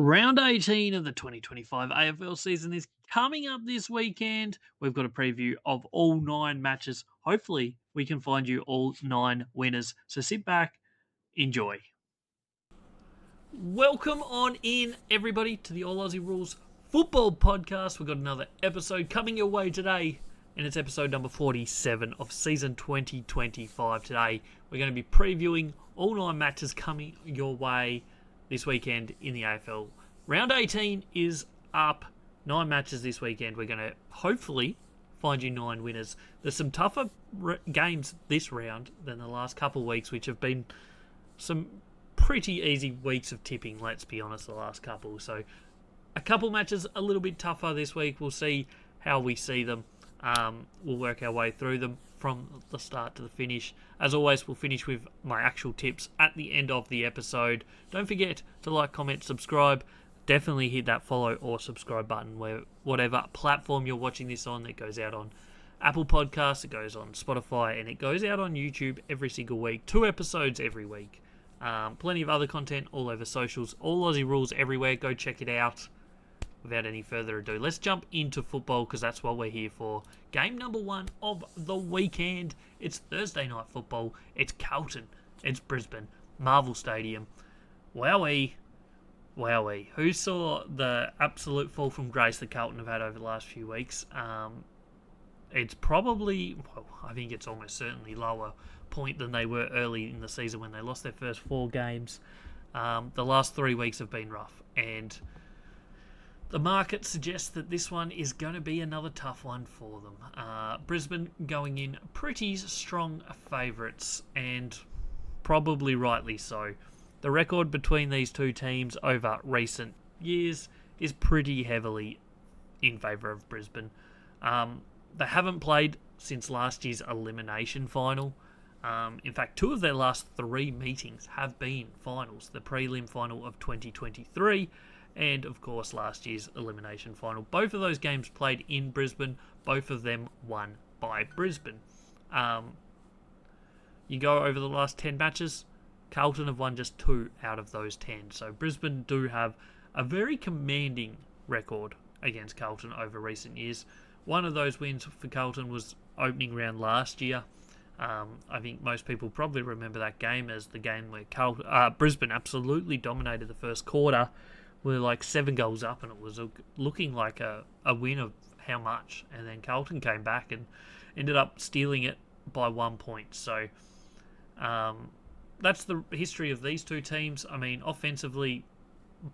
Round 18 of the 2025 AFL season is coming up this weekend. We've got a preview of all 9 matches. Hopefully, we can find you all 9 winners. So sit back, enjoy. Welcome on in, everybody, to the All Aussie Rules Football Podcast. We've got another episode coming your way today, and it's episode number 47 of season 2025. Today, we're going to be previewing all 9 matches coming your way this weekend in the AFL. Round 18 is up. 9 matches this weekend. We're going to hopefully find you 9 winners. There's some tougher games this round than the last couple of weeks, which have been some pretty easy weeks of tipping, let's be honest, the last couple. So a couple matches a little bit tougher this week. We'll see how we see them. We'll work our way through them from the start to the finish. As always, we'll finish with my actual tips at the end of the episode. Don't forget to like, comment, subscribe. Definitely hit that follow or subscribe button where whatever platform you're watching this on. It goes out on Apple Podcasts, it goes on Spotify, and it goes out on YouTube every single week. 2 episodes every week. Plenty of other content all over socials. All Aussie Rules everywhere. Go check it out. Without any further ado, let's jump into football because that's what we're here for. Game number 1 of the weekend. It's Thursday night football. It's Carlton. It's Brisbane. Marvel Stadium. Wowee. Wowee. Who saw the absolute fall from grace that Carlton have had over the last few weeks? It's probably, well, I think it's almost certainly lower point than they were early in the season when they lost their first 4 games. The last 3 weeks have been rough, and the market suggests that this one is going to be another tough one for them. Brisbane going in pretty strong favourites, and probably rightly so. The record between these two teams over recent years is pretty heavily in favour of Brisbane. They haven't played since last year's elimination final. In fact, 2 of their last 3 meetings have been finals. The prelim final of 2023 and, of course, last year's elimination final. Both of those games played in Brisbane. Both of them won by Brisbane. You go over the last 10 matches, Carlton have won just 2 out of those 10. So Brisbane do have a very commanding record against Carlton over recent years. One of those wins for Carlton was opening round last year. I think most people probably remember that game as the game where Brisbane absolutely dominated the first quarter. We're like 7 goals up, and it was looking like a win of how much. And then Carlton came back and ended up stealing it by 1 point. So that's the history of these 2 teams. I mean, offensively,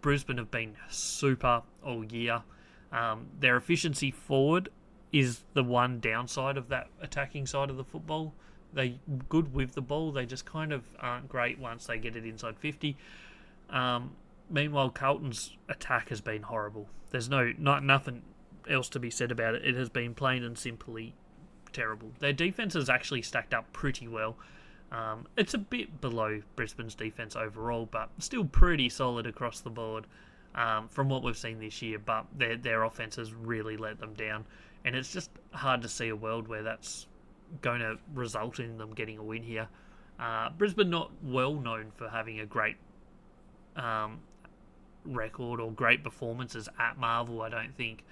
Brisbane have been super all year. Their efficiency forward is the one downside of that attacking side of the football. They're good with the ball. They just kind of aren't great once they get it inside 50. Meanwhile, Carlton's attack has been horrible. There's nothing else to be said about it. It has been plain and simply terrible. Their defense has actually stacked up pretty well. It's a bit below Brisbane's defense overall, but still pretty solid across the board from what we've seen this year. But their offense has really let them down, and it's just hard to see a world where that's going to result in them getting a win here. Brisbane not well known for having a great record or great performances at Marvel, I don't think,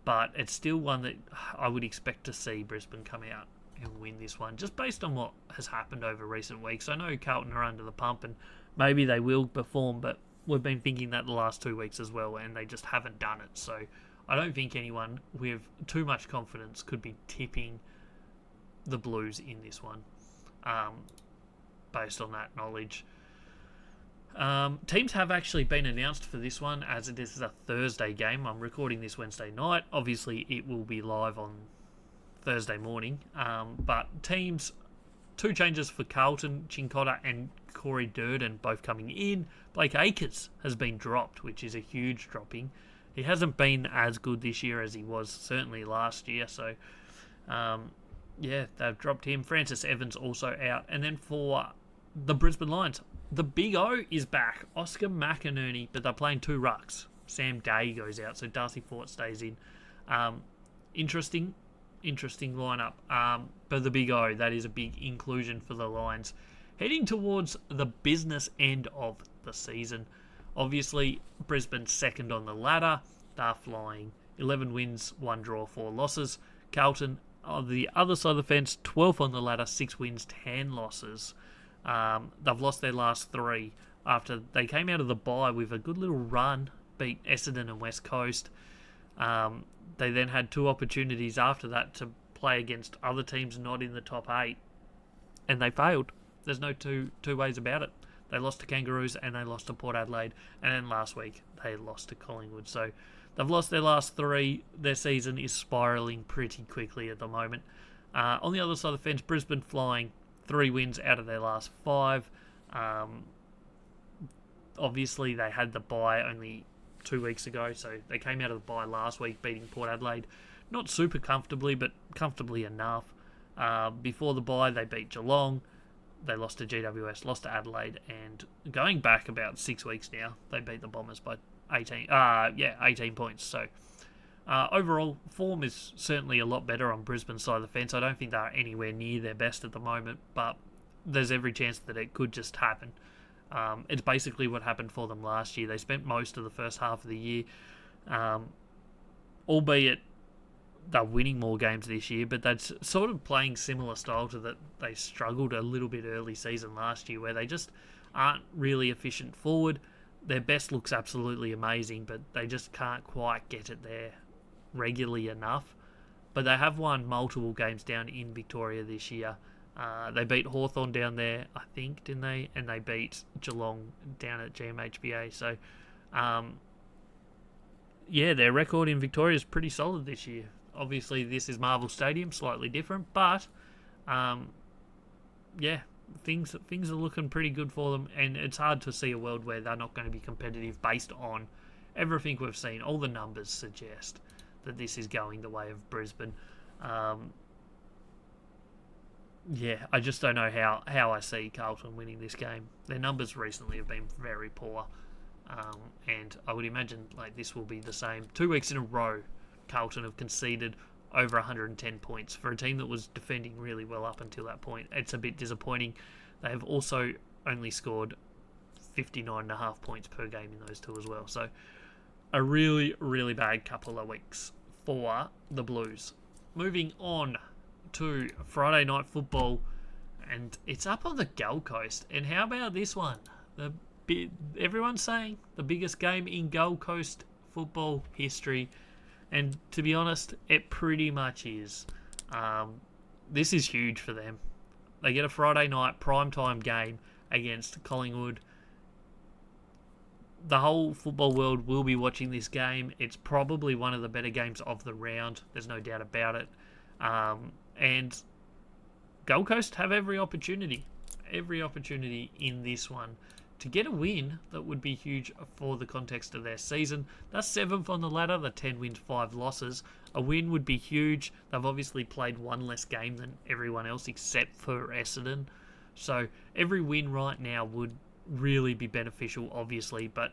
but it's still one that I would expect to see Brisbane come out and win this one, just based on what has happened over recent weeks. I know Carlton are under the pump and maybe they will perform, but we've been thinking that the last 2 weeks as well, and they just haven't done it. So I don't think anyone with too much confidence could be tipping the Blues in this one, based on that knowledge. Teams have actually been announced for this one, as it is a Thursday game. I'm recording this Wednesday night. Obviously, it will be live on Thursday morning. But teams, 2 changes for Carlton, Chincotta and Corey Durden both coming in. Blake Acres has been dropped, which is a huge dropping. He hasn't been as good this year as he was certainly last year. So, they've dropped him. Francis Evans also out. And then for the Brisbane Lions, the Big O is back. Oscar McInerney, but they're playing 2 rucks. Sam Day goes out, so Darcy Fort stays in. Interesting lineup. But the Big O, that is a big inclusion for the Lions. Heading towards the business end of the season. Obviously, Brisbane's second on the ladder. They're flying. 11 wins, 1 draw, 4 losses. Carlton, on the other side of the fence, 12th on the ladder, 6 wins, 10 losses. They've lost their last 3 after they came out of the bye with a good little run, beat Essendon and West Coast. They then had 2 opportunities after that to play against other teams not in the top 8, and they failed. There's no two ways about it. They lost to Kangaroos and they lost to Port Adelaide, and then last week they lost to Collingwood. So they've lost their last 3. Their season is spiralling pretty quickly at the moment. On the other side of the fence, Brisbane flying 3 wins out of their last 5. Obviously, they had the bye only 2 weeks ago, so they came out of the bye last week, beating Port Adelaide. Not super comfortably, but comfortably enough. Before the bye, they beat Geelong. They lost to GWS, lost to Adelaide, and going back about 6 weeks now, they beat the Bombers by 18 points. So overall, form is certainly a lot better on Brisbane's side of the fence. I don't think they're anywhere near their best at the moment, but there's every chance that it could just happen. It's basically what happened for them last year. They spent most of the first half of the year, albeit they're winning more games this year, but that's sort of playing similar style to that they struggled a little bit early season last year, where they just aren't really efficient forward. Their best looks absolutely amazing, but they just can't quite get it there regularly enough. But they have won multiple games down in Victoria this year. They beat Hawthorn down there, I think, didn't they? And they beat Geelong down at GMHBA. So, their record in Victoria is pretty solid this year. Obviously, this is Marvel Stadium, slightly different, but things are looking pretty good for them, and it's hard to see a world where they're not going to be competitive based on everything we've seen. All the numbers suggest that this is going the way of Brisbane. I just don't know how I see Carlton winning this game. Their numbers recently have been very poor, and I would imagine this will be the same. 2 weeks in a row, Carlton have conceded over 110 points for a team that was defending really well up until that point. It's a bit disappointing. They have also only scored 59.5 points per game in those 2 as well. So a really, really bad couple of weeks for the Blues. Moving on to Friday night football, and it's up on the Gold Coast. And how about this one? Everyone's saying the biggest game in Gold Coast football history. And to be honest, it pretty much is. This is huge for them. They get a Friday night primetime game against Collingwood. The whole football world will be watching this game. It's probably one of the better games of the round. There's no doubt about it. And Gold Coast have every opportunity in this one to get a win that would be huge for the context of their season. They're 7th on the ladder, they're 10 wins, 5 losses. A win would be huge. They've obviously played 1 less game than everyone else except for Essendon. So every win right now would really be beneficial, obviously, but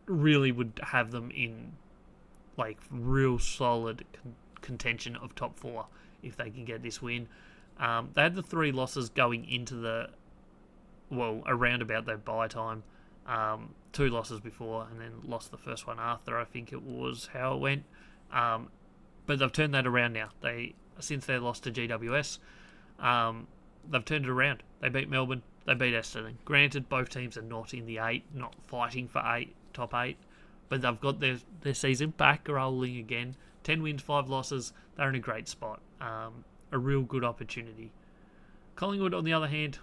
really would have them in real solid contention of top 4 if they can get this win. They had the 3 losses going into around about their bye time. 2 losses before and then lost the first one after, I think it was how it went. But they've turned that around now. Since their loss to GWS, they've turned it around. They beat Melbourne, they beat Essendon. Granted, both teams are not in the 8, not fighting for top 8, but they've got their season back rolling again. 10 wins, 5 losses. They're in a great spot. A real good opportunity. Collingwood, on the other hand,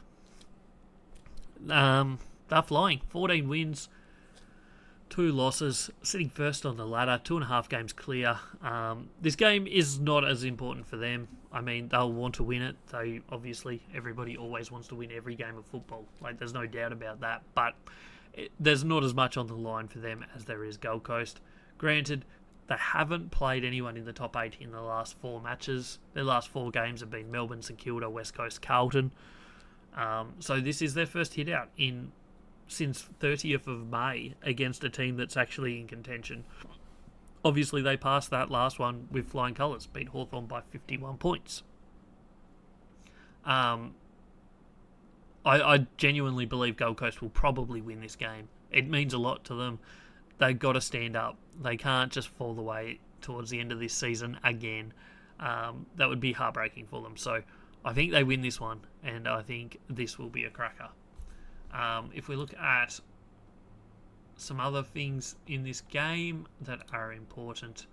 they're flying. 14 wins, 2 losses, sitting first on the ladder, 2.5 games clear. This game is not as important for them. I mean, they'll want to win it. Everybody always wants to win every game of football. There's no doubt about that. But there's not as much on the line for them as there is Gold Coast. Granted, they haven't played anyone in the top 8 in the last 4 matches. Their last 4 games have been Melbourne, St Kilda, West Coast, Carlton. So this is their first hit out since 30th of May against a team that's actually in contention. Obviously, they passed that last one with flying colours, beat Hawthorn by 51 points. I genuinely believe Gold Coast will probably win this game. It means a lot to them. They've got to stand up. They can't just fall away towards the end of this season again. That would be heartbreaking for them. So I think they win this one, and I think this will be a cracker. If we look at some other things in this game that are important,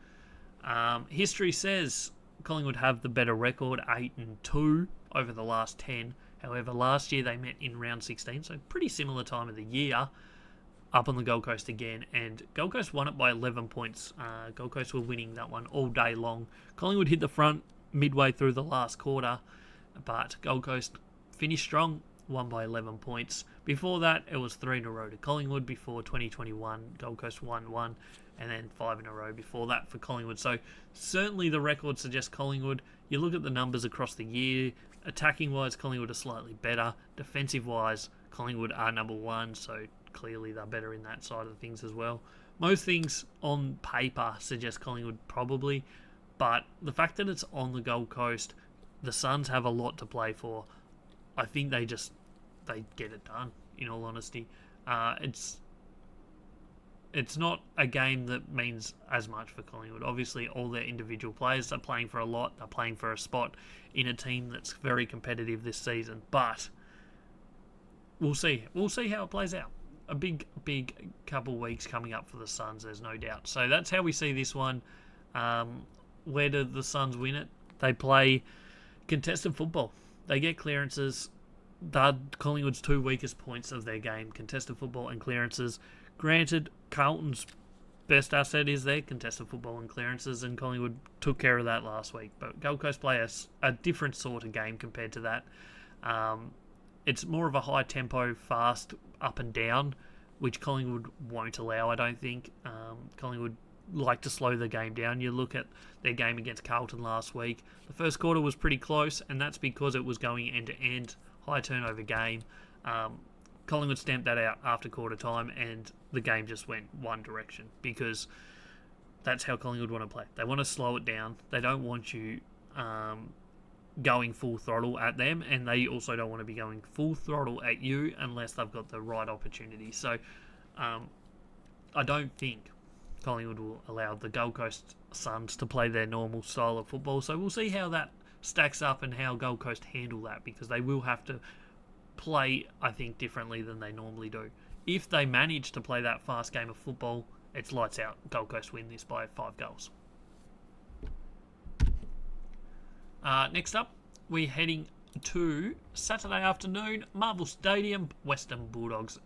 history says Collingwood have the better record, 8-2 over the last 10. However, last year they met in round 16, so pretty similar time of the year, up on the Gold Coast again, and Gold Coast won it by 11 points. Gold Coast were winning that one all day long. Collingwood hit the front midway through the last quarter, but Gold Coast finished strong, won by 11 points. Before that, it was 3 in a row to Collingwood. Before 2021, Gold Coast won 1, and then 5 in a row before that for Collingwood. So certainly the record suggests Collingwood. You look at the numbers across the year, attacking-wise, Collingwood are slightly better. Defensive-wise, Collingwood are number 1, so clearly they're better in that side of things as well. Most things on paper suggest Collingwood probably, but the fact that it's on the Gold Coast, the Suns have a lot to play for. I think they get it done, in all honesty. It's not a game that means as much for Collingwood. Obviously, all their individual players are playing for a lot. They're playing for a spot in a team that's very competitive this season. But we'll see. We'll see how it plays out. A big couple weeks coming up for the Suns, there's no doubt. So that's how we see this one. Where do the Suns win it? They play contested football. They get clearances. They're Collingwood's 2 weakest points of their game, contested football and clearances. Granted, Carlton's best asset is their contested football and clearances, and Collingwood took care of that last week. But Gold Coast play a different sort of game compared to that. It's more of a high-tempo, fast, up and down, which Collingwood won't allow, I don't think. Collingwood like to slow the game down. You look at their game against Carlton last week. The first quarter was pretty close, and that's because it was going end-to-end, high turnover game. Collingwood stamped that out after quarter time, and the game just went one direction because that's how Collingwood want to play. They want to slow it down. They don't want you going full throttle at them, and they also don't want to be going full throttle at you unless they've got the right opportunity. So I don't think Collingwood will allow the Gold Coast Suns to play their normal style of football. So we'll see how that stacks up and how Gold Coast handle that, because they will have to play, I think, differently than they normally do. If they manage to play that fast game of football, it's lights out. Gold Coast win this by 5 goals. Next up, we're heading to Saturday afternoon, Marvel Stadium, Western Bulldogs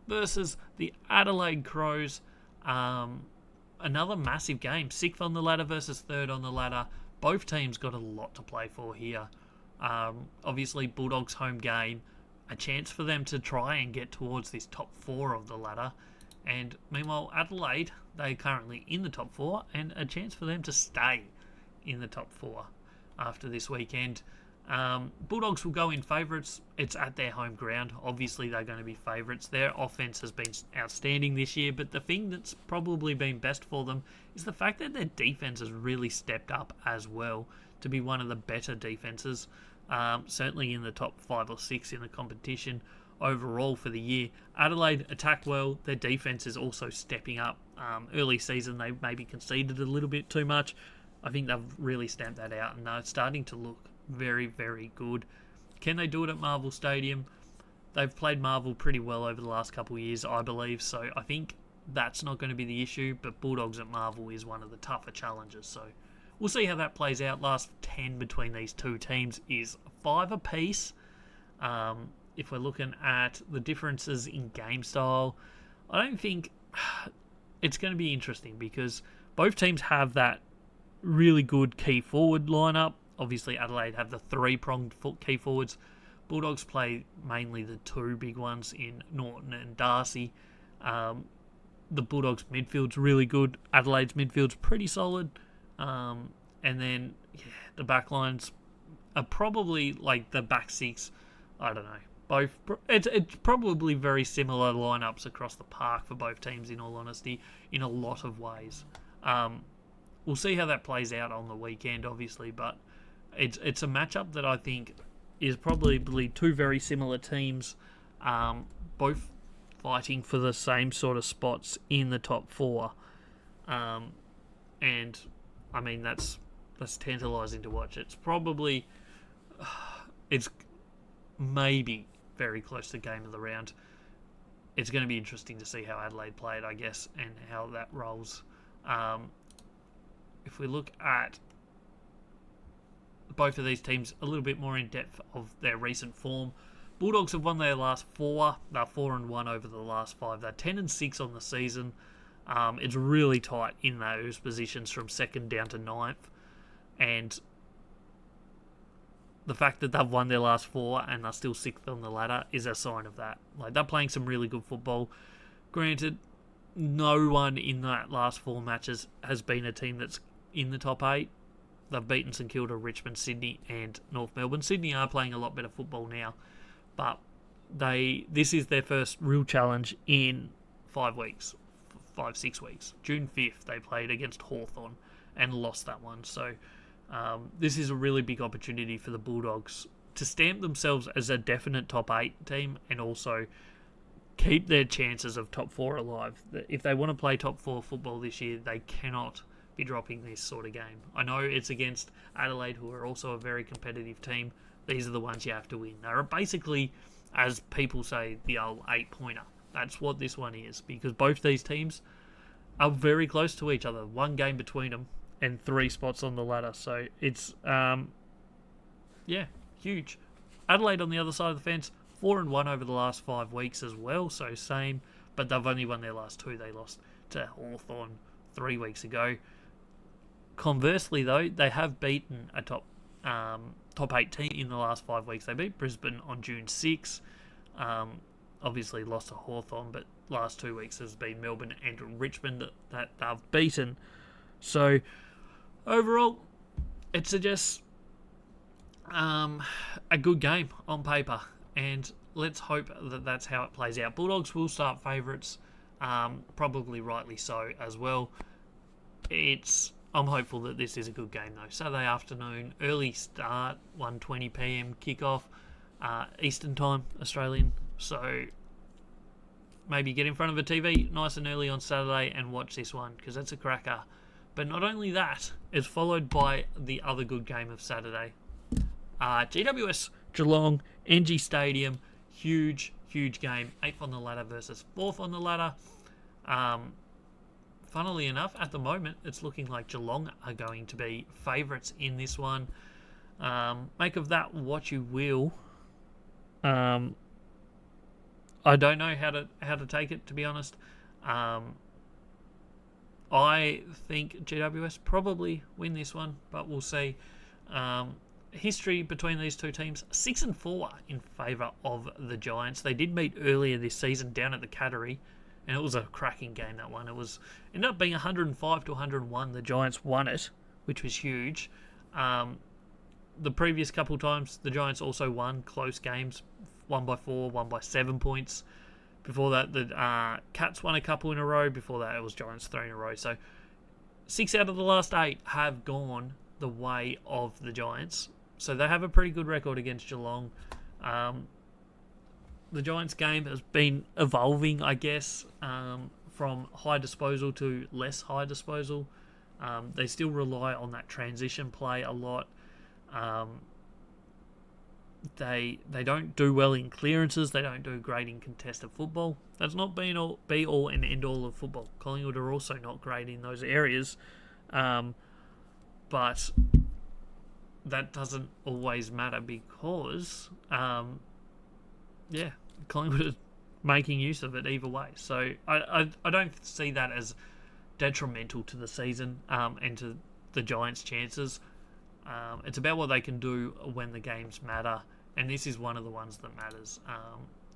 versus the Adelaide Crows. Another massive game, 6th on the ladder versus 3rd on the ladder. Both teams got a lot to play for here. Obviously, Bulldogs' home game, a chance for them to try and get towards this top 4 of the ladder. And meanwhile, Adelaide, they're currently in the top 4, and a chance for them to stay in the top 4 after this weekend. Bulldogs will go in favourites. It's at their home ground. Obviously, they're going to be favourites. Their offence has been outstanding this year, but the thing that's probably been best for them is the fact that their defence has really stepped up as well to be one of the better defences, certainly in the top 5 or 6 in the competition overall for the year. Adelaide attack well. Their defence is also stepping up. Early season, they maybe conceded a little bit too much. I think they've really stamped that out, and they're starting to look very, very good. Can they do it at Marvel Stadium? They've played Marvel pretty well over the last couple of years, I believe, so I think that's not going to be the issue, but Bulldogs at Marvel is one of the tougher challenges, so we'll see how that plays out. Last 10 between these two teams is 5 apiece. If we're looking at the differences in game style, I don't think it's going to be interesting because both teams have that really good key forward lineup. Obviously, Adelaide have the 3-pronged key forwards. Bulldogs play mainly the 2 big ones in Norton and Darcy. The Bulldogs' midfield's really good. Adelaide's midfield's pretty solid. And then, the backlines are probably like the back 6. I don't know. Both. It's probably very similar lineups across the park for both teams, in all honesty, in a lot of ways. We'll see how that plays out on the weekend, obviously, but it's a matchup that I think is probably 2 very similar teams, both fighting for the same sort of spots in the top four. And, I mean, that's tantalising to watch. It's probably... It's maybe very close to game of the round. It's going to be interesting to see how Adelaide play it, I guess, and how that rolls. If we look at both of these teams a little bit more in depth of their recent form, Bulldogs have won their last 4. They're 4-1 over the last 5. They're 10-6 on the season. It's really tight in those positions from 2nd down to 9th. And the fact that they've won their last 4 and they're still 6th on the ladder is a sign of that. Like, they're playing some really good football. Granted, no one in that last 4 matches has been a team that's in the top 8. They've beaten St Kilda, Richmond, Sydney and North Melbourne. Sydney are playing a lot better football now, but this is their first real challenge in 5 weeks. 5-6 weeks. June 5th they played against Hawthorn and lost that one. So this is a really big opportunity for the Bulldogs to stamp themselves as a definite top 8 team and also keep their chances of top 4 alive. If they want to play top 4 football this year, they cannot be dropping this sort of game. I know it's against Adelaide, who are also a very competitive team. These are the ones you have to win. They're basically, as people say, the old 8-pointer. That's what this one is, because both these teams are very close to each other. 1 game between them and 3 spots on the ladder. So it's, huge. Adelaide on the other side of the fence, 4-1 over the last 5 weeks as well, so same, but they've only won their last 2. They lost to Hawthorn 3 weeks ago. Conversely, though, they have beaten a top 8 team in the last 5 weeks. They beat Brisbane on June 6. Obviously lost to Hawthorn, but last 2 weeks has been Melbourne and Richmond that they've beaten. So, overall, it suggests a good game on paper, and let's hope that that's how it plays out. Bulldogs will start favourites, probably rightly so as well. I'm hopeful that this is a good game though. Saturday afternoon, early start, 1:20 p.m. kickoff, Eastern time, Australian. So maybe get in front of a TV nice and early on Saturday and watch this one, because that's a cracker. But not only that, it's followed by the other good game of Saturday. GWS Geelong, NG Stadium, huge game. 8th on the ladder versus 4th on the ladder. Funnily enough, at the moment, it's looking like Geelong are going to be favourites in this one. Make of that what you will. I don't know how to take it, to be honest. I think GWS probably win this one, but we'll see. History between these two teams, 6-4 in favour of the Giants. They did meet earlier this season down at the Cattery, and it was a cracking game, that one. It ended up being 105 to 101. The Giants won it, which was huge. The previous couple times, the Giants also won close games, 1 by 4, 1 by 7 points. Before that, the Cats won a couple in a row. Before that, it was Giants 3 in a row. So 6 out of the last 8 have gone the way of the Giants. So they have a pretty good record against Geelong. The Giants game has been evolving, I guess, from high disposal to less high disposal. They still rely on that transition play a lot. They don't do well in clearances. They don't do great in contested football. That's not be all and end all of football. Collingwood are also not great in those areas. But that doesn't always matter, because Collingwood is making use of it either way. So I don't see that as detrimental to the season and to the Giants' chances. It's about what they can do when the games matter, and this is one of the ones that matters.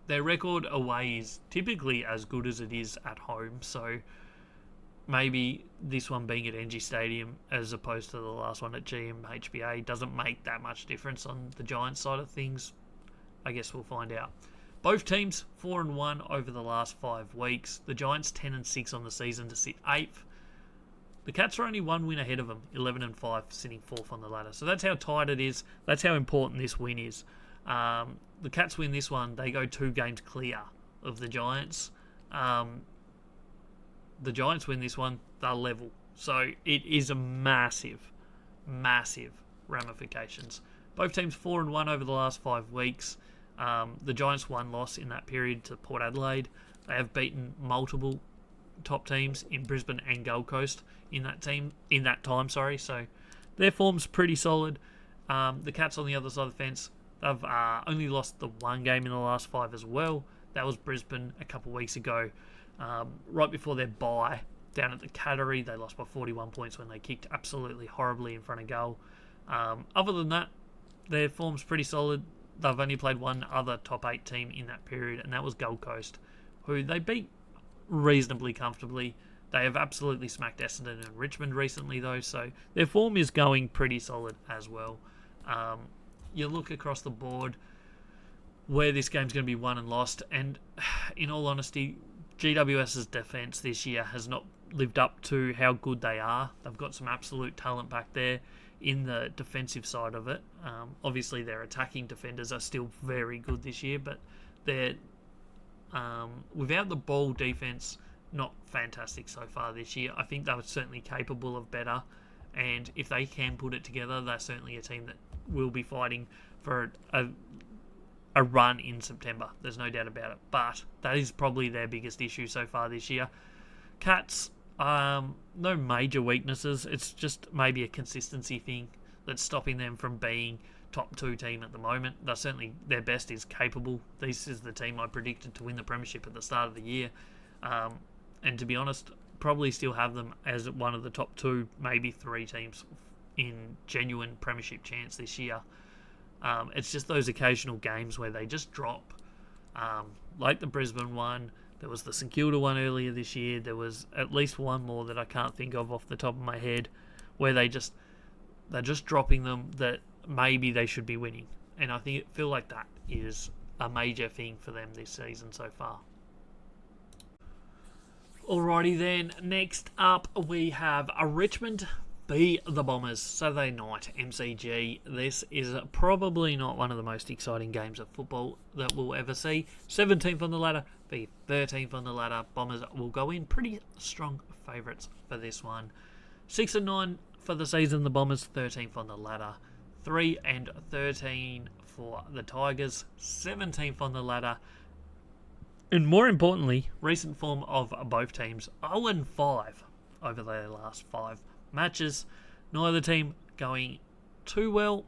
Their record away is typically as good as it is at home, so maybe this one being at NG Stadium as opposed to the last one at GMHBA doesn't make that much difference on the Giants side of things. I guess we'll find out. Both teams 4-1 over the last 5 weeks. The Giants 10-6 on the season to sit 8th. The Cats are only 1 win ahead of them, 11-5, sitting 4th on the ladder. So that's how tight it is. That's how important this win is. The Cats win this one, they go 2 games clear of the Giants. The Giants win this one, they're level. So it is a massive, massive ramifications. Both teams 4-1 over the last 5 weeks. The Giants 1 loss in that period to Port Adelaide. They have beaten multiple top teams in Brisbane and Gold Coast in that time. So their form's pretty solid. The Cats on the other side of the fence, they've only lost the 1 game in the last 5 as well. That was Brisbane a couple of weeks ago, right before their bye down at the Cattery. They lost by 41 points when they kicked absolutely horribly in front of goal. Other than that, their form's pretty solid. They've only played one other top 8 team in that period, and that was Gold Coast, who they beat reasonably comfortably. They have absolutely smacked Essendon and Richmond recently, though, so their form is going pretty solid as well. You look across the board where this game's going to be won and lost, and in all honesty, GWS's defence this year has not lived up to how good they are. They've got some absolute talent back there in the defensive side of it. Obviously, their attacking defenders are still very good this year, but they're without the ball defense, not fantastic so far this year. I think they were certainly capable of better, and if they can put it together, they're certainly a team that will be fighting for a run in September. There's no doubt about it, but that is probably their biggest issue so far this year. Cats, no major weaknesses. It's just maybe a consistency thing that's stopping them from being top 2 team at the moment. They're certainly, their best is capable. This is the team I predicted to win the premiership at the start of the year. And to be honest, probably still have them as one of the top 2, maybe 3 teams in genuine premiership chance this year. It's just those occasional games where they just drop. Like the Brisbane one, there was the St Kilda one earlier this year. There was at least one more that I can't think of off the top of my head, where they're just dropping them that maybe they should be winning. And I feel like that is a major thing for them this season so far. Alrighty then, next up we have a Richmond v the Bombers, Saturday night, MCG. This is probably not one of the most exciting games of football that we'll ever see. 17th on the ladder v 13th on the ladder. Bombers will go in pretty strong favourites for this one. 6-9 for the season, the Bombers 13th on the ladder. 3-13 for the Tigers, 17th on the ladder. And more importantly, recent form of both teams, 0-5 over their last 5 matches. Neither team going too well.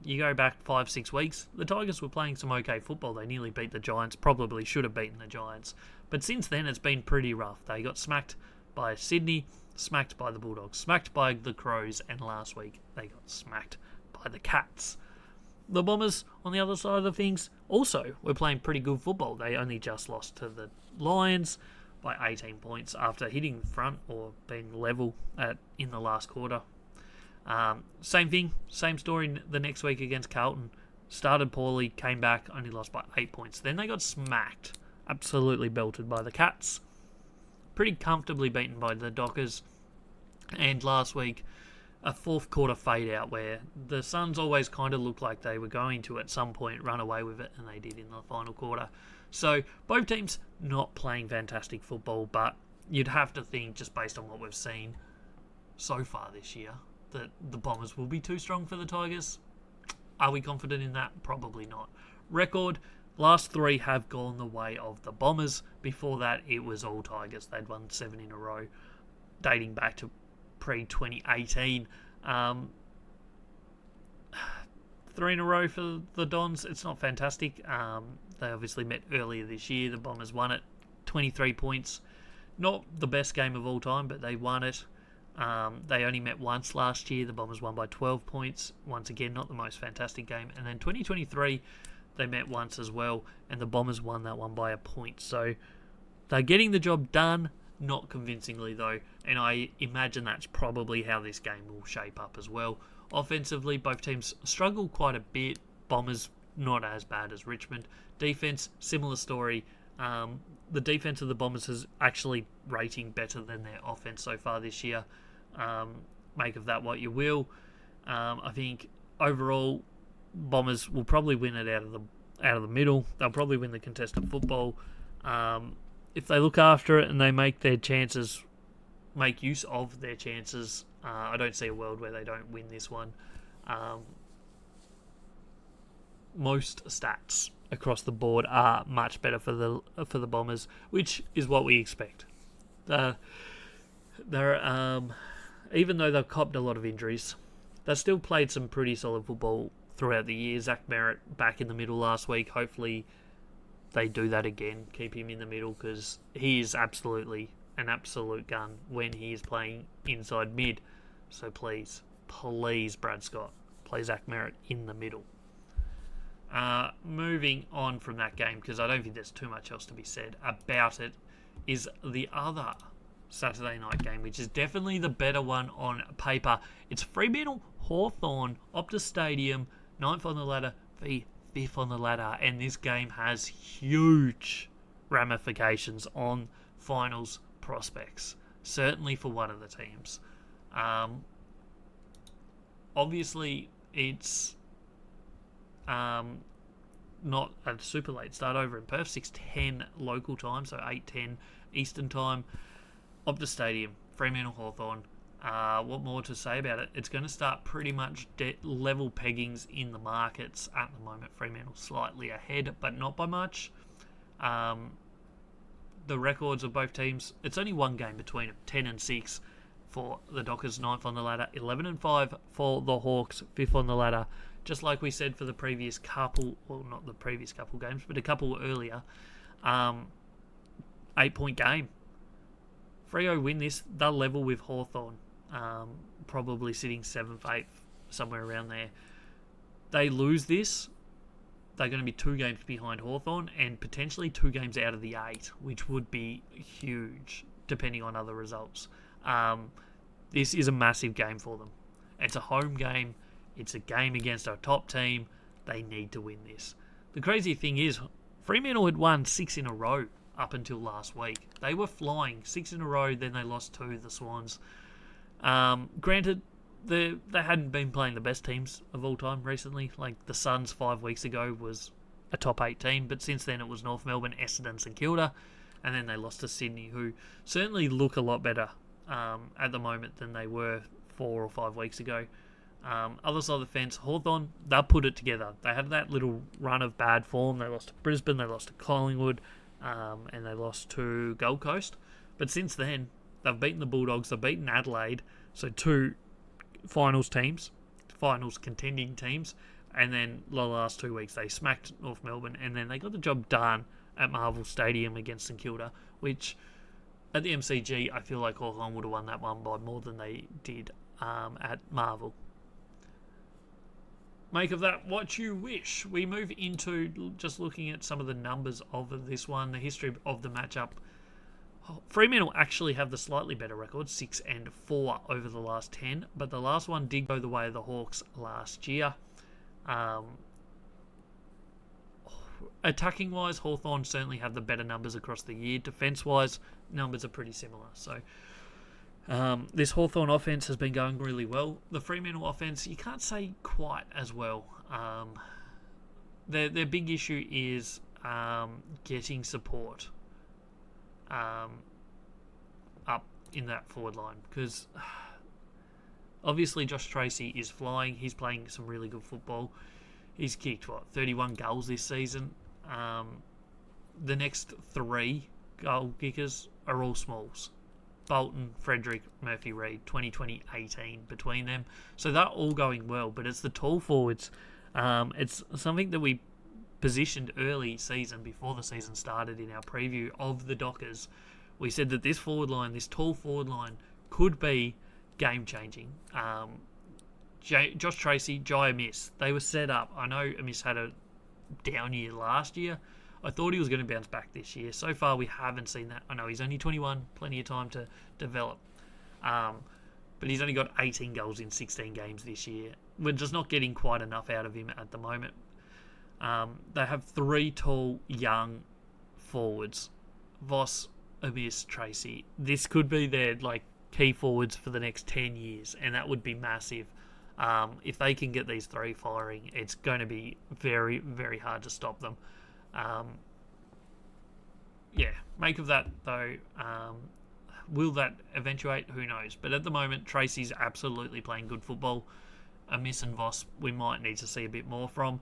You go back 5-6 weeks, the Tigers were playing some okay football. They nearly beat the Giants, probably should have beaten the Giants. But since then, it's been pretty rough. They got smacked by Sydney, smacked by the Bulldogs, smacked by the Crows, and last week they got smacked by the Cats. The Bombers, on the other side of things, also were playing pretty good football. They only just lost to the Lions by 18 points after hitting the front or being level in the last quarter. Same thing, same story the next week against Carlton. Started poorly, came back, only lost by 8 points. Then they got smacked, absolutely belted by the Cats. Pretty comfortably beaten by the Dockers. And last week, a 4th quarter fade out where the Suns always kind of looked like they were going to at some point run away with it, and they did in the final quarter. So both teams not playing fantastic football, but you'd have to think, just based on what we've seen so far this year, that the Bombers will be too strong for the Tigers. Are we confident in that? Probably not. Record, last 3 have gone the way of the Bombers. Before that, it was all Tigers. They'd won 7 in a row, dating back to pre-2018. 3 in a row for the Dons. It's not fantastic. They obviously met earlier this year. The Bombers won it, 23 points. Not the best game of all time, but they won it. They only met once last year. The Bombers won by 12 points. Once again, not the most fantastic game. And then 2023, they met once as well, and the Bombers won that one by a point. So they're getting the job done. Not convincingly, though, and I imagine that's probably how this game will shape up as well. Offensively, both teams struggle quite a bit. Bombers, not as bad as Richmond. Defense, similar story. The defense of the Bombers is actually rating better than their offense so far this year. Make of that what you will. I think overall, Bombers will probably win it out of the middle. They'll probably win the contested football. if they look after it and they make use of their chances, I don't see a world where they don't win this one. Most stats across the board are much better for the Bombers, which is what we expect. They're even though they've copped a lot of injuries, they've still played some pretty solid football throughout the year. Zach Merritt back in the middle last week. Hopefully they do that again. Keep him in the middle because he is absolutely an absolute gun when he is playing inside mid. So please, Brad Scott, play Zach Merritt in the middle. Moving on from that game, because I don't think there's too much else to be said about it, is the other Saturday night game, which is definitely the better one on paper. It's Fremantle Hawthorn, Optus Stadium, 9th on the ladder v 5th on the ladder, and this game has huge ramifications on finals prospects, certainly for one of the teams. Obviously, it's not a super late start over in Perth, 6:10 local time, so 8:10 Eastern time. Optus Stadium, Fremantle Hawthorn. What more to say about it? It's going to start pretty much level peggings in the markets at the moment. Fremantle slightly ahead, but not by much. The records of both teams, it's only one game between them, 10-6 for the Dockers, 9th on the ladder, 11-5 for the Hawks, 5th on the ladder. Just like we said for the previous couple, well, not the previous couple games, but a couple earlier, 8-point game. Freo win this, they'll level with Hawthorn, probably sitting 7th, 8th, somewhere around there. They lose this, they're going to be 2 games behind Hawthorn and potentially 2 games out of the 8, which would be huge, depending on other results. This is a massive game for them. It's a home game. It's a game against our top team. They need to win this. The crazy thing is, Fremantle had won 6 in a row up until last week. They were flying 6 in a row, then they lost 2 to the Swans. Granted, they hadn't been playing the best teams of all time recently. Like the Suns 5 weeks ago was a top 8 team, but since then it was North Melbourne, Essendon and Kilda, and then they lost to Sydney, who certainly look a lot better at the moment than they were 4 or 5 weeks ago. Other side of the fence, Hawthorn, they'll put it together. They had that little run of bad form. They lost to Brisbane, they lost to Collingwood, and they lost to Gold Coast. But since then, they've beaten the Bulldogs, they've beaten Adelaide, so 2 finals contending teams, and then the last 2 weeks they smacked North Melbourne, and then they got the job done at Marvel Stadium against St Kilda, which at the MCG, I feel like Hawthorn would have won that one by more than they did at Marvel. Make of that what you wish. We move into just looking at some of the numbers of this one, the history of the matchup. Fremantle actually have the slightly better record, 6-4 over the last 10, but the last one did go the way of the Hawks last year. Attacking-wise, Hawthorn certainly have the better numbers across the year. Defence-wise, numbers are pretty similar. So this Hawthorn offense has been going really well. The Fremantle offense, you can't say quite as well. Their big issue is getting support up in that forward line, because obviously Josh Tracy is flying. He's playing some really good football. He's kicked 31 goals this season. The next 3 goal kickers are all smalls. Bolton, Frederick, Murphy, Reid, 2020-18 between them. So they're all going well, but it's the tall forwards. It's something that we positioned early season, before the season started, in our preview of the Dockers. We said that this forward line, this tall forward line, could be game-changing. Josh Tracy, Jai Amiss, they were set up. I know Amiss had a down year last year. I thought he was going to bounce back this year. So far, we haven't seen that. I know he's only 21, plenty of time to develop. But he's only got 18 goals in 16 games this year. We're just not getting quite enough out of him at the moment. They have 3 tall, young forwards. Voss, Amiss, Tracy. This could be their key forwards for the next 10 years, and that would be massive. If they can get these 3 firing, it's going to be very, very hard to stop them. make of that, though. Will that eventuate? Who knows? But at the moment, Tracy's absolutely playing good football. Amiss and Voss, we might need to see a bit more from.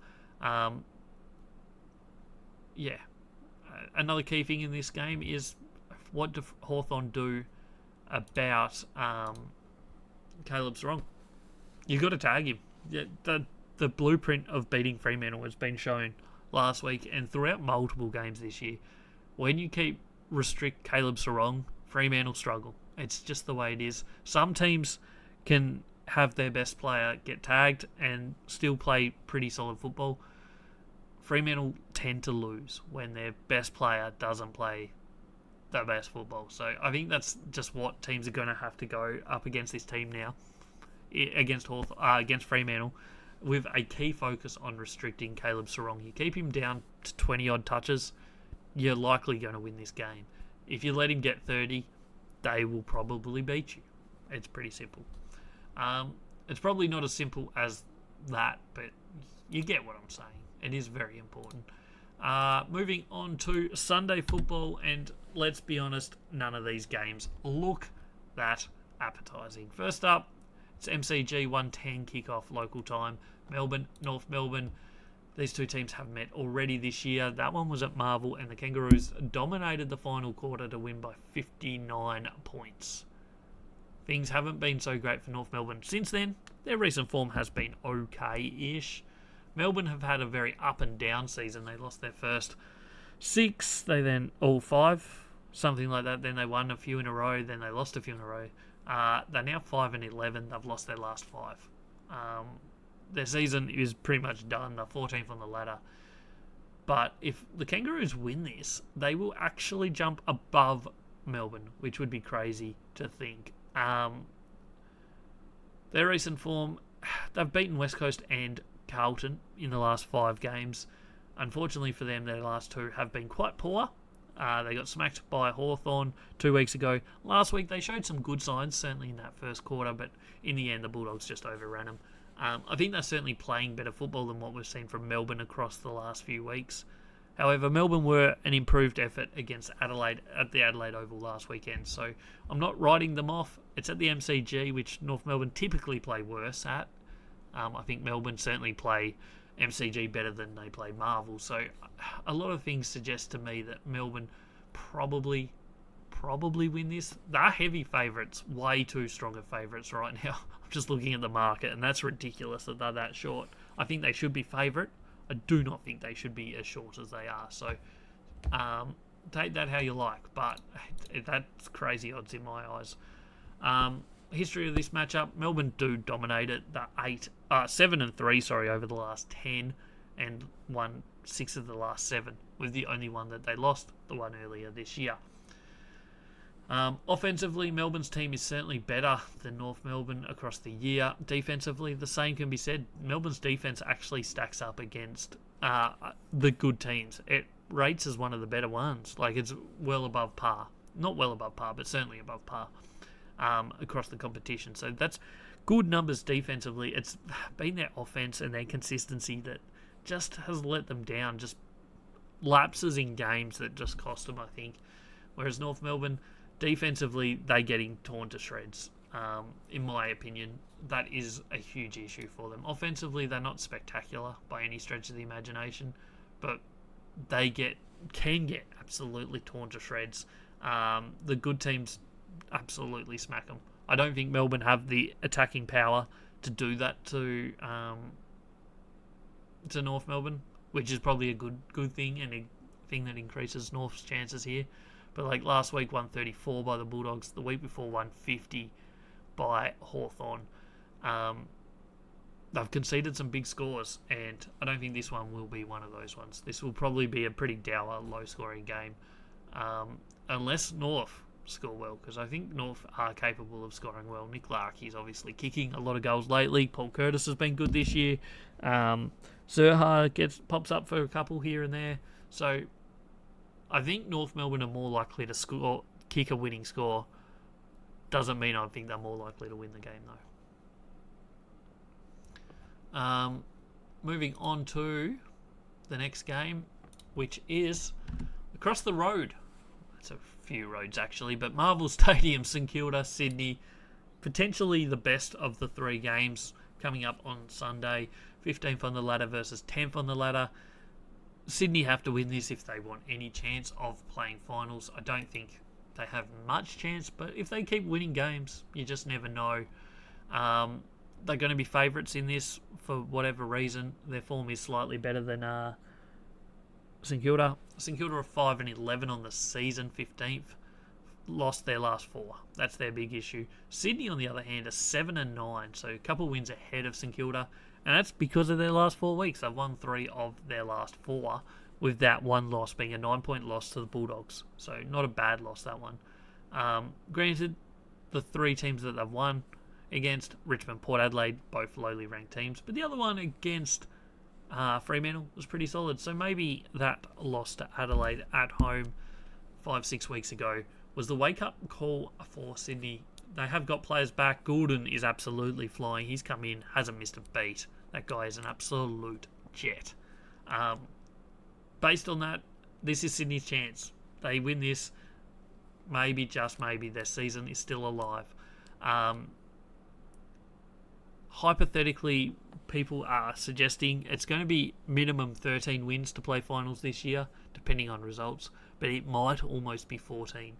Another key thing in this game is what do Hawthorn do about Caleb Sarong? You've got to tag him. Yeah, the blueprint of beating Fremantle has been shown last week and throughout multiple games this year. When you restrict Caleb Sarong, Fremantle struggle. It's just the way it is. Some teams can have their best player get tagged and still play pretty solid football. Fremantle tend to lose when their best player doesn't play the best football. So I think that's just what teams are going to have to go up against this team now, against Fremantle, with a key focus on restricting Caleb Sarong. You keep him down to 20-odd touches, you're likely going to win this game. If you let him get 30, they will probably beat you. It's pretty simple. It's probably not as simple as that, but you get what I'm saying. It is very important. Moving on to Sunday football, and let's be honest, none of these games look that appetising. First up, it's MCG 1:10 kickoff local time. Melbourne, North Melbourne. These two teams have met already this year. That one was at Marvel, and the Kangaroos dominated the final quarter to win by 59 points. Things haven't been so great for North Melbourne since then. Their recent form has been okay-ish. Melbourne have had a very up and down season. They lost their first 6, they then all 5, something like that. Then they won a few in a row, then they lost a few in a row. They're now 5-11. They've lost their last 5. Their season is pretty much done. They're 14th on the ladder. But if the Kangaroos win this, they will actually jump above Melbourne, which would be crazy to think. Their recent form, they've beaten West Coast and Carlton in the last 5 games. Unfortunately for them, their last 2 have been quite poor. They got smacked by Hawthorn 2 weeks ago. Last week, they showed some good signs, certainly in that first quarter, but in the end, the Bulldogs just overran them. I think they're certainly playing better football than what we've seen from Melbourne across the last few weeks. However, Melbourne were an improved effort against Adelaide at the Adelaide Oval last weekend, so I'm not writing them off. It's at the MCG, which North Melbourne typically play worse at. I think Melbourne certainly play MCG better than they play Marvel, so a lot of things suggest to me that Melbourne probably win this. They're heavy favourites, way too strong of favourites right now. I'm just looking at the market, and that's ridiculous that they're that short. I think they should be favourite. I do not think they should be as short as they are. So take that how you like, but that's crazy odds in my eyes. History of this matchup: Melbourne do dominate it. They're 7-3, over the last 10, and won 6 of the last 7, with the only one that they lost, the one earlier this year. Offensively, Melbourne's team is certainly better than North Melbourne across the year. Defensively, the same can be said. Melbourne's defense actually stacks up against the good teams. It rates as one of the better ones. Like, it's well above par. Not well above par, but certainly above par across the competition. So that's good numbers defensively. It's been their offense and their consistency that just has let them down. Just lapses in games that just cost them, I think. Whereas North Melbourne, defensively, they're getting torn to shreds. In my opinion, that is a huge issue for them. Offensively, they're not spectacular by any stretch of the imagination, but they can get absolutely torn to shreds. The good teams absolutely smack them. I don't think Melbourne have the attacking power to do that to North Melbourne, which is probably a good thing and a thing that increases North's chances here. But like last week, 134 by the Bulldogs. The week before, 150 by Hawthorn. They've conceded some big scores, and I don't think this one will be one of those ones. This will probably be a pretty dour, low-scoring game, unless North score well, because I think North are capable of scoring well. Nick Larkey's obviously kicking a lot of goals lately. Paul Curtis has been good this year. Serha pops up for a couple here and there. So I think North Melbourne are more likely to kick a winning score. Doesn't mean I think they're more likely to win the game, though. Moving on to the next game, which is across the road it's a few roads actually, but Marvel Stadium, St Kilda, Sydney, potentially the best of the three games coming up on Sunday. 15th on the ladder versus 10th on the ladder. Sydney have to win this if they want any chance of playing finals. I don't think they have much chance, but if they keep winning games, you just never know. They're going to be favourites in this for whatever reason. Their form is slightly better than St Kilda. St Kilda are 5-11 on the season, 15th. Lost their last 4. That's their big issue. Sydney, on the other hand, are 7-9, so a couple wins ahead of St Kilda, and that's because of their last 4 weeks. They've won 3 of their last 4, with that one loss being a 9-point loss to the Bulldogs. So not a bad loss, that one. Granted, the 3 teams that they've won against, Richmond, Port Adelaide, both lowly ranked teams, but the other one against Fremantle was pretty solid. So maybe that loss to Adelaide at home 5-6 weeks ago was the wake-up call for Sydney. They have got players back. Goulden is absolutely flying. He's come in, hasn't missed a beat. That guy is an absolute jet. Based on that, this is Sydney's chance. They win this, maybe, just maybe, their season is still alive. Hypothetically, people are suggesting it's going to be minimum 13 wins to play finals this year, depending on results, but it might almost be 14.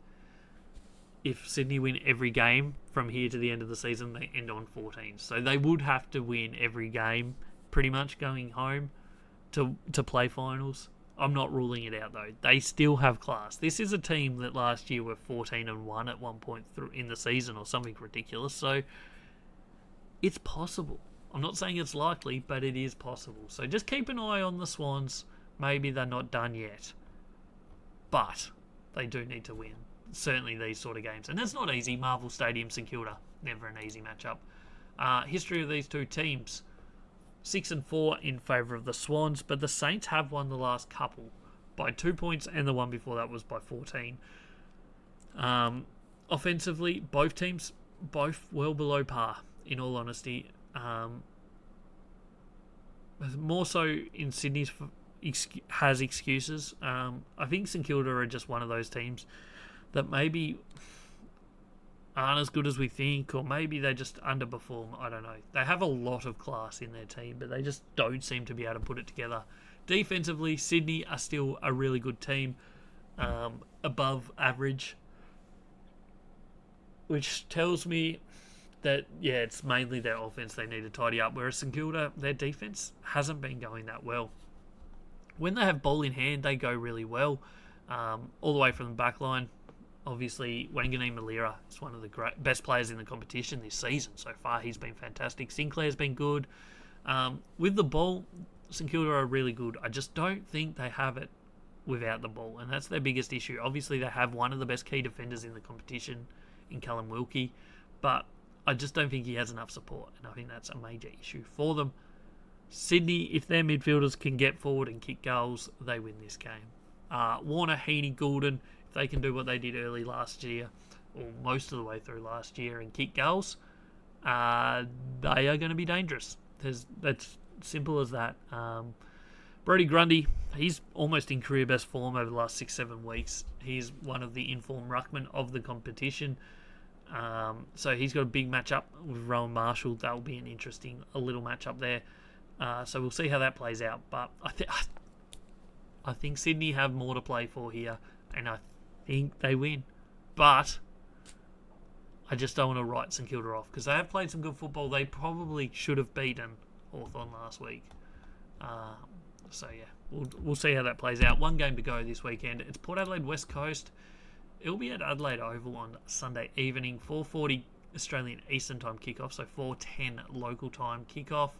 If Sydney win every game from here to the end of the season, they end on 14. So they would have to win every game, pretty much, going home to play finals. I'm not ruling it out, though. They still have class. This is a team that last year were 14-1 at one point in the season or something ridiculous. So it's possible. I'm not saying it's likely, but it is possible. So just keep an eye on the Swans. Maybe they're not done yet, but they do need to win. Certainly these sort of games. And it's not easy. Marvel Stadium, St Kilda, never an easy matchup. History of these two teams, 6-4 in favour of the Swans, but the Saints have won the last couple by 2 points, and the one before that was by 14. Offensively, both teams, both well below par, in all honesty. More so in Sydney's has excuses. I think St Kilda are just one of those teams that maybe aren't as good as we think, or maybe they just underperform. I don't know. They have a lot of class in their team, but they just don't seem to be able to put it together. Defensively, Sydney are still a really good team, above average, which tells me that, yeah, it's mainly their offense they need to tidy up, whereas St Kilda, their defense hasn't been going that well. When they have ball in hand, they go really well, all the way from the back line. Obviously, Wanganeen Malira is one of the best players in the competition this season. So far, he's been fantastic. Sinclair's been good. With the ball, St Kilda are really good. I just don't think they have it without the ball, and that's their biggest issue. Obviously, they have one of the best key defenders in the competition in Callum Wilkie, but I just don't think he has enough support, and I think that's a major issue for them. Sydney, if their midfielders can get forward and kick goals, they win this game. Warner, Heaney, Goulden, if they can do what they did early last year, or most of the way through last year, and kick goals, they are going to be dangerous. That's simple as that. Brody Grundy, he's almost in career best form over the last 6-7 weeks. He's one of the informed ruckmen of the competition. So he's got a big matchup with Rowan Marshall. That will be an interesting little matchup there. So we'll see how that plays out. But I think Sydney have more to play for here, and I think they win. But I just don't want to write St Kilda off, because they have played some good football. They probably should have beaten Hawthorn last week. So yeah, we'll see how that plays out. One game to go this weekend. It's Port Adelaide West Coast. It'll be at Adelaide Oval on Sunday evening, 4:40 Australian Eastern Time kickoff, so 4:10 local time kickoff.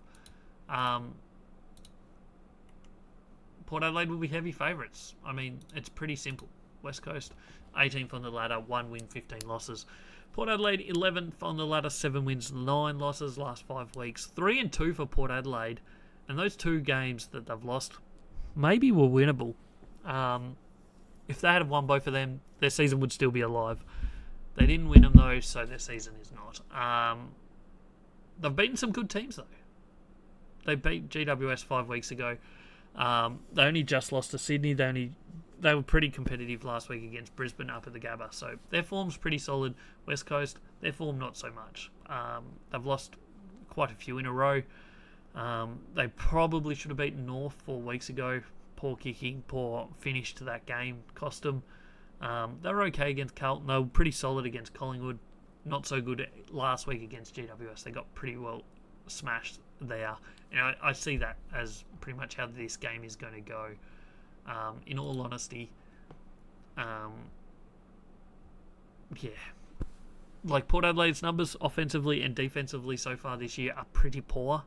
Port Adelaide will be heavy favourites. I mean, it's pretty simple. West Coast, 18th on the ladder, 1 win, 15 losses. Port Adelaide, 11th on the ladder, 7 wins, 9 losses last 5 weeks. 3-2 for Port Adelaide. And those 2 games that they've lost maybe were winnable. If they had won both of them, their season would still be alive. They didn't win them, though, so their season is not. They've beaten some good teams, though. They beat GWS 5 weeks ago. They only just lost to Sydney. They only they were pretty competitive last week against Brisbane up at the Gabba. So their form's pretty solid. West Coast, their form not so much. They've lost quite a few in a row. They probably should have beaten North 4 weeks ago. Poor kicking, poor finish to that game cost them. They were okay against Carlton. They were pretty solid against Collingwood. Not so good last week against GWS. They got pretty well smashed there. And I see that as pretty much how this game is going to go. In all honesty, like Port Adelaide's numbers offensively and defensively so far this year are pretty poor.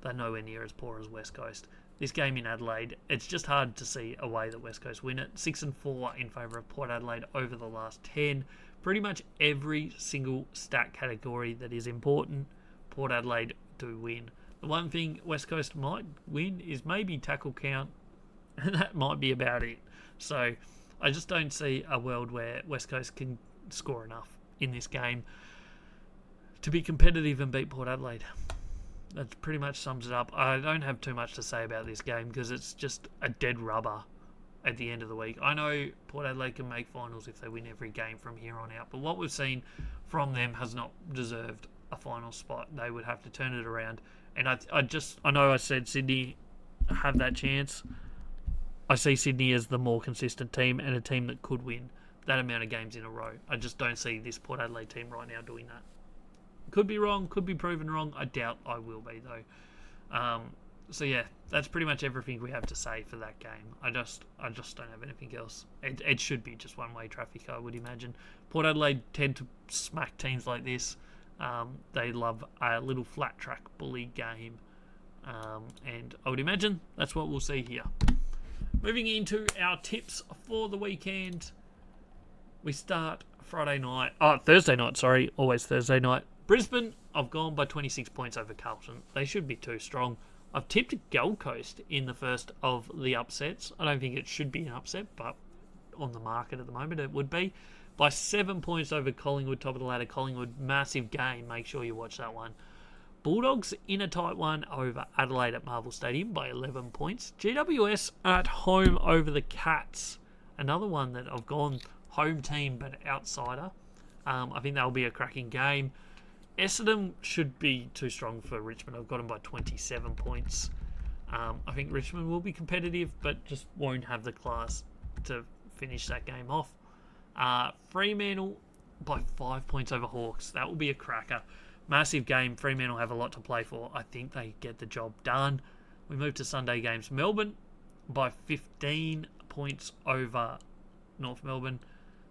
They're nowhere near as poor as West Coast. This game in Adelaide, it's just hard to see a way that West Coast win it. 6-4 in favour of Port Adelaide over the last 10. Pretty much every single stat category that is important, Port Adelaide do win. The one thing West Coast might win is maybe tackle count, and that might be about it. So I just don't see a world where West Coast can score enough in this game to be competitive and beat Port Adelaide. That pretty much sums it up. I don't have too much to say about this game because it's just a dead rubber at the end of the week. I know Port Adelaide can make finals if they win every game from here on out, but what we've seen from them has not deserved a final spot. They would have to turn it around. And I know I said Sydney have that chance. I see Sydney as the more consistent team and a team that could win that amount of games in a row. I just don't see this Port Adelaide team right now doing that. Could be wrong, could be proven wrong. I doubt I will be, though. So yeah, that's pretty much everything we have to say for that game. I just don't have anything else. It should be just one-way traffic, I would imagine. Port Adelaide tend to smack teams like this. They love a little flat track bully game. And I would imagine that's what we'll see here. Moving into our tips for the weekend. We start Thursday night, sorry. Always Thursday night. Brisbane, I've gone by 26 points over Carlton. They should be too strong. I've tipped Gold Coast in the first of the upsets. I don't think it should be an upset, but on the market at the moment it would be. By 7 points over Collingwood, top of the ladder. Collingwood, massive game. Make sure you watch that one. Bulldogs in a tight one over Adelaide at Marvel Stadium by 11 points. GWS at home over the Cats. Another one that I've gone home team but outsider. I think that'll be a cracking game. Essendon should be too strong for Richmond. I've got them by 27 points. I think Richmond will be competitive, but just won't have the class to finish that game off. Fremantle by 5 points over Hawks. That will be a cracker. Massive game. Fremantle have a lot to play for. I think they get the job done. We move to Sunday games. Melbourne by 15 points over North Melbourne.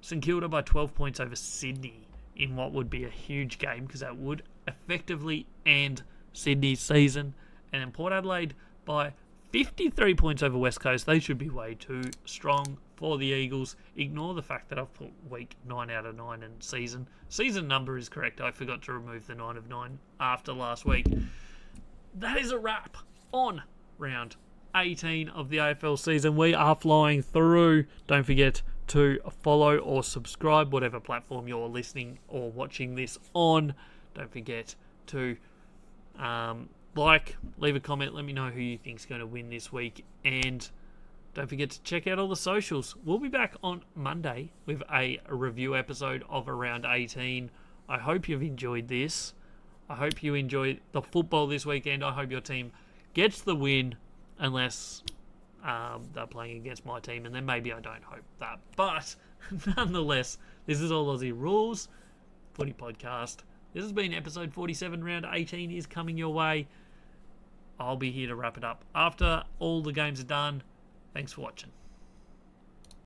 St Kilda by 12 points over Sydney in what would be a huge game because that would effectively end Sydney's season. And then Port Adelaide by 53 points over West Coast. They should be way too strong for the Eagles. Ignore the fact that I've put week 9 out of 9 in season. Season number is correct. I forgot to remove the 9 of 9 after last week. That is a wrap on round 18 of the AFL season. We are flying through. Don't forget to follow or subscribe, whatever platform you're listening or watching this on. Don't forget to leave a comment, let me know who you think's going to win this week, and don't forget to check out all the socials. We'll be back on Monday with a review episode of Around 18. I hope you've enjoyed this. I hope you enjoy the football this weekend. I hope your team gets the win, unless they're playing against my team, and then maybe I don't hope that. But nonetheless, this is All Aussie Rules Footy Podcast. This has been episode 47. Round 18 is coming your way. I'll be here to wrap it up after all the games are done. Thanks for watching.